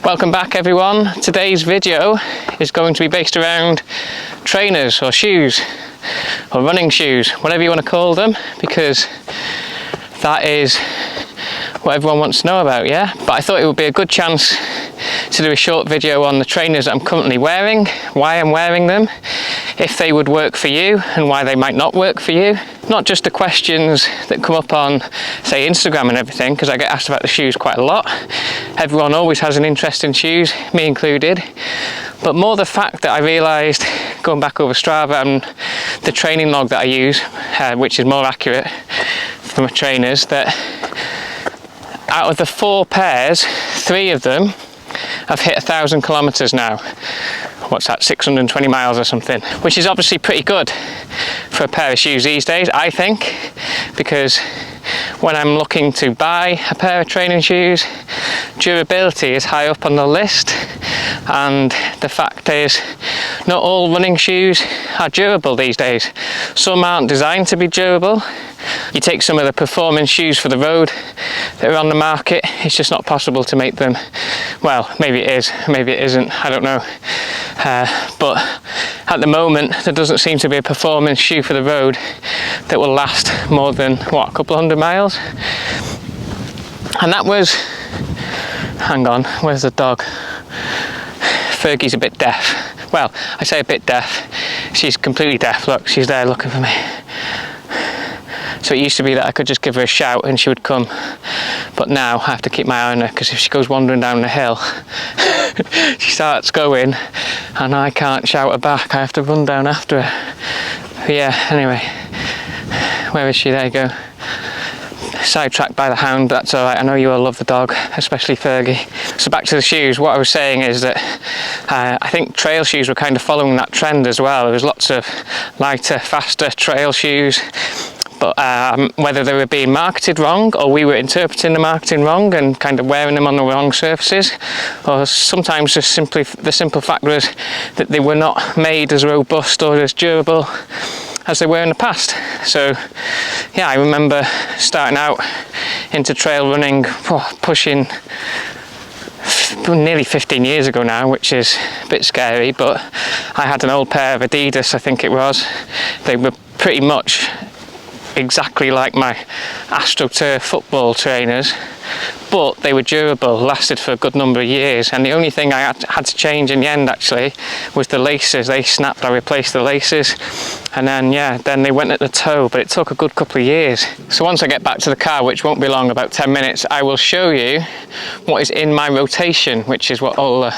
Welcome back everyone. Today's video is going to be based around trainers or shoes or running shoes, whatever you want to call them, because that is what everyone wants to know about, yeah? But I thought it would be a good chance to do a short video on the trainers that I'm currently wearing, why I'm wearing them, if they would work for you and why they might not work for you. Not just the questions that come up on, say, Instagram and everything, because I get asked about the shoes quite a lot. Everyone always has an interest in shoes, me included. But more the fact that I realised, going back over Strava and the training log that I use, which is more accurate for my trainers, that out of the 4 pairs, 3 of them have hit 1,000 kilometres now. What's that, 620 miles or something, which is obviously pretty good for a pair of shoes these days, I think, because when I'm looking to buy a pair of training shoes, durability is high up on the list. And the fact is, not all running shoes are durable these days. Some aren't designed to be durable. You take some of the performance shoes for the road that are on the market, it's just not possible to make them, well, maybe it is, maybe it isn't, I don't know. But at the moment, there doesn't seem to be a performance shoe for the road that will last more than, what, a couple hundred miles? And that was, hang on, where's the dog? Fergie's a bit deaf. Well, I say a bit deaf. She's completely deaf. Look, she's there looking for me. So it used to be that I could just give her a shout and she would come. But now I have to keep my eye on her, because if she goes wandering down the hill, she starts going and I can't shout her back. I have to run down after her. But yeah, anyway. Where is she? There you go. Sidetracked by the hound, that's alright, I know you all love the dog, especially Fergie. So back to the shoes, what I was saying is that I think trail shoes were kind of following that trend as well. There was lots of lighter, faster trail shoes, but whether they were being marketed wrong or we were interpreting the marketing wrong and kind of wearing them on the wrong surfaces, or sometimes just simply the simple fact was that they were not made as robust or as durable as they were in the past. So yeah, I remember starting out into trail running, pushing nearly 15 years ago now, which is a bit scary, but I had an old pair of Adidas, I think it was. They were pretty much exactly like my AstroTurf football trainers, but they were durable, lasted for a good number of years, and the only thing I had to change in the end actually was the laces. They snapped, I replaced the laces, and then yeah, then they went at the toe, but it took a good couple of years. So once I get back to the car, which won't be long, about 10 minutes, I will show you what is in my rotation, which is what all the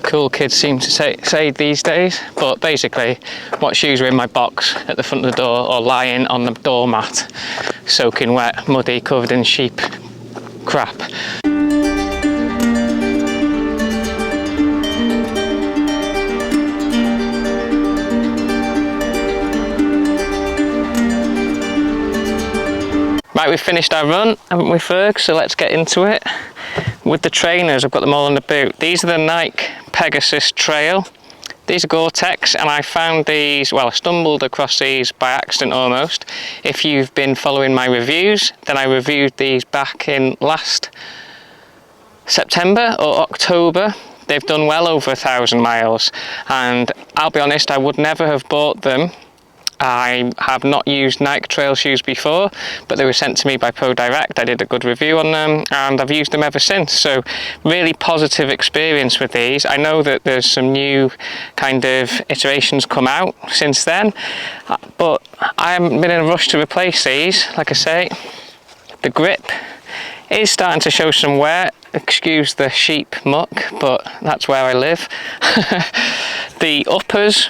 cool kids seem to say these days. But basically, what shoes are in my box at the front of the door or lying on the doormat, soaking wet, muddy, covered in sheep crap. Right, we've finished our run, haven't we, Ferg? So let's get into it. With the trainers, I've got them all in the boot. These are the Nike Pegasus Trail. These are Gore-Tex, and I found these, well, I stumbled across these by accident almost. If you've been following my reviews, then I reviewed these back in last September or October. They've done well over 1,000 miles, and I'll be honest, I would never have bought them. I have not used Nike trail shoes before, but they were sent to me by ProDirect. I did a good review on them and I've used them ever since. So really positive experience with these. I know that there's some new kind of iterations come out since then, but I haven't been in a rush to replace these. Like I say, the grip is starting to show some wear. Excuse the sheep muck, but that's where I live. The uppers,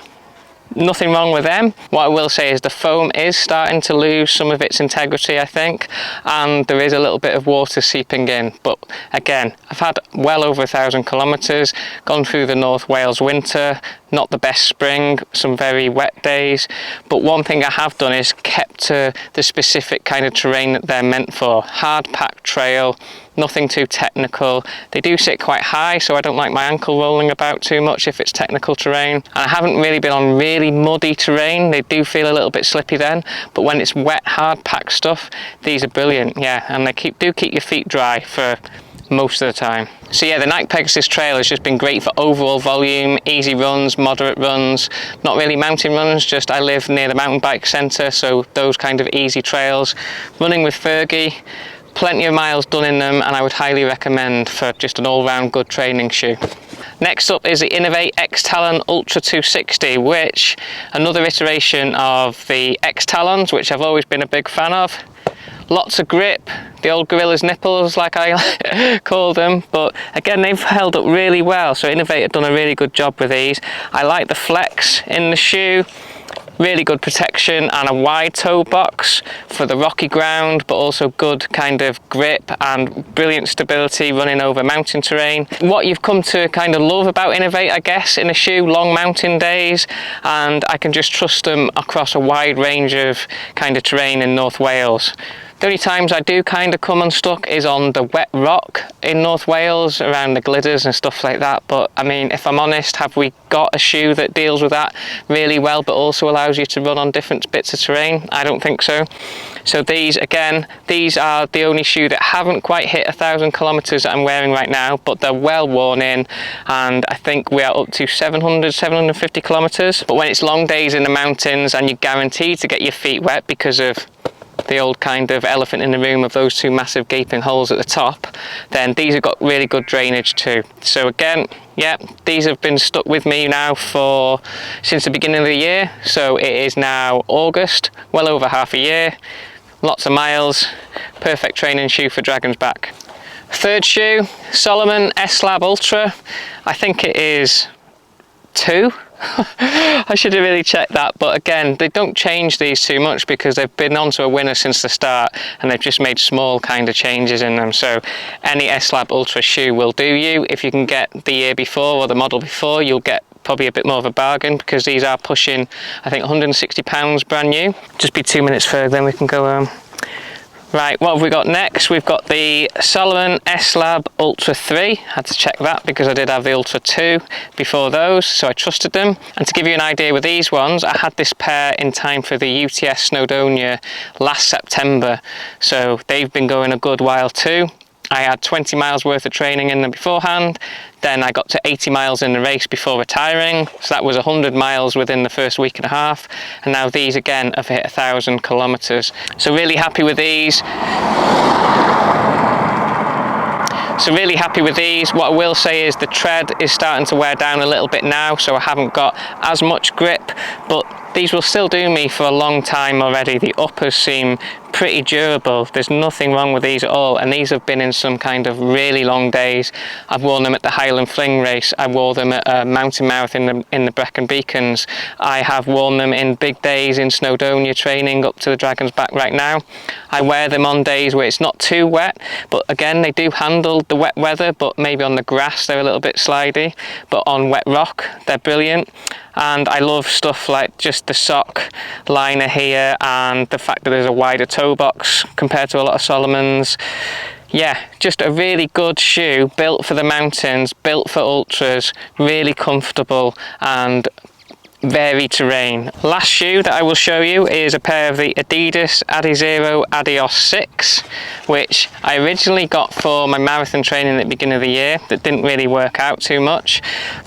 nothing wrong with them. What I will say is the foam is starting to lose some of its integrity, I think, and there is a little bit of water seeping in. But again, I've had well over 1,000 kilometres, gone through the North Wales winter, not the best spring, some very wet days, but one thing I have done is kept to the specific kind of terrain that they're meant for. Hard packed trail, nothing too technical. They do sit quite high, so I don't like my ankle rolling about too much if it's technical terrain. And I haven't really been on really muddy terrain. They do feel a little bit slippy then, but when it's wet, hard packed stuff, these are brilliant, yeah. And they do keep your feet dry for most of the time. So yeah, the Nike Pegasus Trail has just been great for overall volume, easy runs, moderate runs, not really mountain runs, just I live near the mountain bike centre, so those kind of easy trails. Running with Fergie, plenty of miles done in them, and I would highly recommend for just an all-round good training shoe. Next up is the Innovate X Talon Ultra 260, which another iteration of the X Talons, which I've always been a big fan of. Lots of grip, the old gorilla's nipples like I call them, but again they've held up really well, so Innovate have done a really good job with these. I like the flex in the shoe, really good protection and a wide toe box for the rocky ground, but also good kind of grip and brilliant stability running over mountain terrain. What you've come to kind of love about Innovate, I guess, in a shoe, long mountain days, and I can just trust them across a wide range of kind of terrain in North Wales. The only times I do kind of come unstuck is on the wet rock in North Wales, around the glidders and stuff like that. But I mean, if I'm honest, have we got a shoe that deals with that really well, but also allows you to run on different bits of terrain? I don't think so. So these, again, these are the only shoe that haven't quite hit 1,000 kilometres that I'm wearing right now, but they're well worn in, and I think we are up to 750 kilometres. But when it's long days in the mountains and you're guaranteed to get your feet wet because of the old kind of elephant in the room of those two massive gaping holes at the top, then these have got really good drainage too. So again, yeah, these have been stuck with me now since the beginning of the year. So it is now August, well over half a year, lots of miles, perfect training shoe for Dragon's Back. Third shoe, Salomon Ultra. I think it is 2. I should have really checked that, but again, they don't change these too much because they've been onto a winner since the start, and they've just made small kind of changes in them. So any S-Lab Ultra shoe will do you. If you can get the year before or the model before, you'll get probably a bit more of a bargain, because these are pushing, I think, £160 brand new. Just be 2 minutes further, then we can go home. Right, what have we got next? We've got the Salomon S-Lab Ultra 3. Had to check that because I did have the Ultra 2 before those, so I trusted them. And to give you an idea with these ones, I had this pair in time for the UTS Snowdonia last September, so they've been going a good while too. I had 20 miles worth of training in them beforehand, then I got to 80 miles in the race before retiring, so that was 100 miles within the first week and a half, and now these again have hit 1,000 kilometres. So really happy with these. What I will say is the tread is starting to wear down a little bit now, so I haven't got as much grip, but these will still do me for a long time already. The uppers seem pretty durable. There's nothing wrong with these at all, and these have been in some kind of really long days. I've worn them at the Highland Fling race, I wore them at a mountain marathon in the Brecon Beacons, I have worn them in big days in Snowdonia training up to the Dragon's Back right now. I wear them on days where it's not too wet, but again they do handle the wet weather, but maybe on the grass they're a little bit slidey, but on wet rock they're brilliant. And I love stuff like just the sock liner here and the fact that there's a wider toe box compared to a lot of Salomons. Yeah, just a really good shoe, built for the mountains, built for ultras, really comfortable and varied terrain. Last shoe that I will show you is a pair of the Adidas Adizero Adios 6, which I originally got for my marathon training at the beginning of the year. That didn't really work out too much,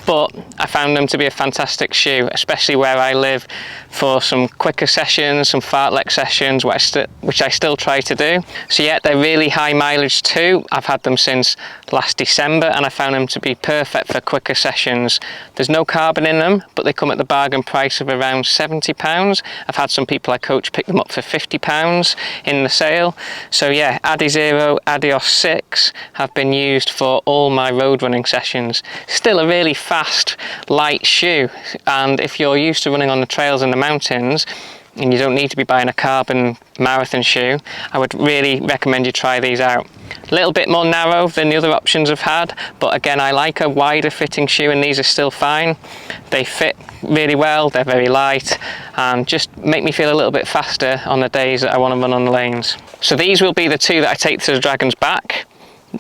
but I found them to be a fantastic shoe, especially where I live, for some quicker sessions, some fartlek sessions, which I still try to do. So yeah, they're really high mileage too. I've had them since last December, and I found them to be perfect for quicker sessions. There's no carbon in them, but they come at the bargain price of around £70. I've had some people I coach pick them up for £50 in the sale. So yeah, Adizero Adios 6 have been used for all my road running sessions. Still a really fast, light shoe, and if you're used to running on the trails in the mountains and you don't need to be buying a carbon marathon shoe, I would really recommend you try these out. A little bit more narrow than the other options I've had, but again, I like a wider fitting shoe, and these are still fine. They fit really well, they're very light, and just make me feel a little bit faster on the days that I want to run on the lanes. So these will be the two that I take to the Dragon's Back.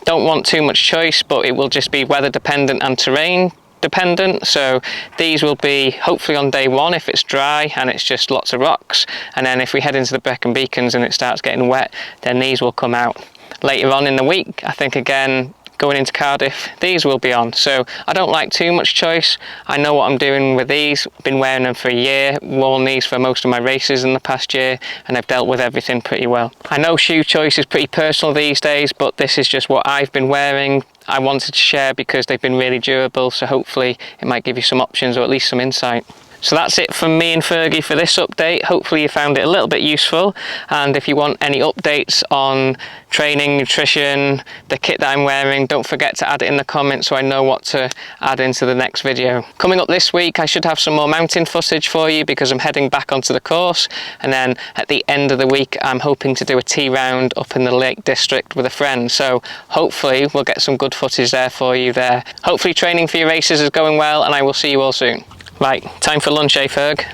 Don't want too much choice, but it will just be weather dependent and terrain dependent. So these will be hopefully on day one if it's dry and it's just lots of rocks, and then if we head into the Brecon Beacons and it starts getting wet, then these will come out later on in the week. I think again going into Cardiff, these will be on. So I don't like too much choice. I know what I'm doing with these. Been wearing them for a year, worn these for most of my races in the past year, and I've dealt with everything pretty well. I know shoe choice is pretty personal these days, but this is just what I've been wearing. I wanted to share because they've been really durable, so hopefully it might give you some options or at least some insight. So that's it from me and Fergie for this update. Hopefully you found it a little bit useful, and if you want any updates on training, nutrition, the kit that I'm wearing, don't forget to add it in the comments so I know what to add into the next video. Coming up this week I should have some more mountain footage for you because I'm heading back onto the course, and then at the end of the week I'm hoping to do a tea round up in the Lake District with a friend, so hopefully we'll get some good footage there for you there. Hopefully training for your races is going well, and I will see you all soon. Right, time for lunch, eh Ferg?